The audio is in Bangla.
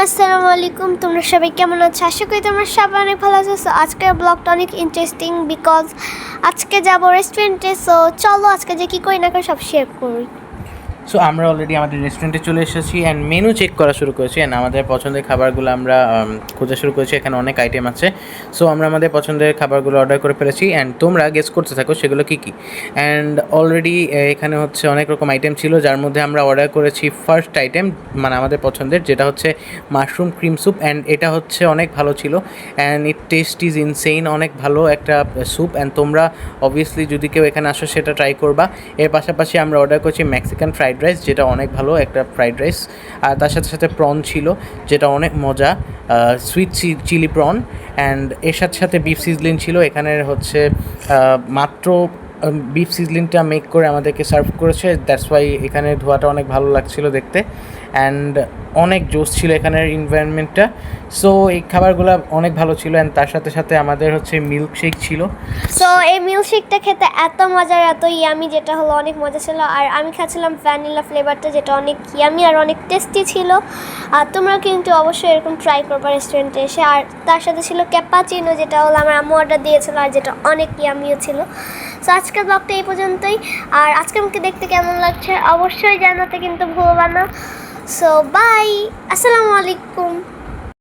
আসসালামু আলাইকুম। তোমরা সবাই কেমন আছো? আশা করি তোমরা সবাই অনেক ভালো আছো। সো আজকের ব্লগটা অনেক ইন্টারেস্টিং বিকজ আজকে যাবো রেস্টুরেন্টে। সো চলো আজকে যে কী করি না করে সব শেয়ার করি। সো আমরা অলরেডি আমাদের রেস্টুরেন্টে চলে এসেছি অ্যান্ড মেনু চেক করা শুরু করেছি অ্যান্ড আমাদের পছন্দের খাবারগুলো আমরা খোঁজা শুরু করেছি। এখানে অনেক আইটেম আছে। সো আমরা আমাদের পছন্দের খাবারগুলো অর্ডার করে ফেলেছি অ্যান্ড তোমরা গেস করতে থাকো সেগুলো কী কী। অ্যান্ড অলরেডি এখানে হচ্ছে অনেক রকম আইটেম ছিল, যার মধ্যে আমরা অর্ডার করেছি ফার্স্ট আইটেম, মানে আমাদের পছন্দের, যেটা হচ্ছে মাশরুম ক্রিম স্যুপ। অ্যান্ড এটা হচ্ছে অনেক ভালো ছিল and it test is insane, অনেক ভালো একটা স্যুপ। অ্যান্ড তোমরা অবভিয়াসলি যদি কেউ এখানে আসো সেটা ট্রাই করবা। এর পাশাপাশি আমরা অর্ডার করছি মেক্সিকান ফ্রাইড রাইস, যেটা অনেক ভালো একটা ফ্রাইড রাইস। আর তার সাথে সাথে প্রন ছিল, যেটা অনেক মজা, সুইট চিলি প্রন। অ্যান্ড এর সাথে সাথে বিফ সিজলিন ছিল। এখানের হচ্ছে মাত্র বিফ সিজলিনটা মেক করে আমাদেরকে সার্ভ করেছে, দ্যাটস ওয়াই এখানে ধোয়াটা অনেক ভালো লাগছিল দেখতে। অ্যান্ড অনেক জোস ছিল এখানের এনভায়রনমেন্টটা। সো এই খাবারগুলো অনেক ভালো ছিল। অ্যান্ড তার সাথে সাথে আমাদের হচ্ছে মিল্কশেক ছিল। সো এই মিল্কশেকটা খেতে এত মজার, এত ইয়ামি, যেটা হলো অনেক মজা ছিল। আর আমি খাচ্ছিলাম ভ্যানিলা ফ্লেভারটা, যেটা অনেক ইয়ামি আর অনেক টেস্টি ছিল। আর তোমরা কিন্তু অবশ্যই এরকম ট্রাই করবা রেস্টুরেন্টে এসে। আর তার সাথে ছিল ক্যাপাচিনো, যেটা হলো আমার আম্মু অর্ডার দিয়েছিল আর যেটা অনেক ইয়ামিও ছিল। সো আজকের ব্লগটা এই পর্যন্তই। আর আজকে আমাকে দেখতে কেমন লাগছে অবশ্যই জানাতে কিন্তু ভুলবা না। সো বাই, আসসালামু আলাইকুম।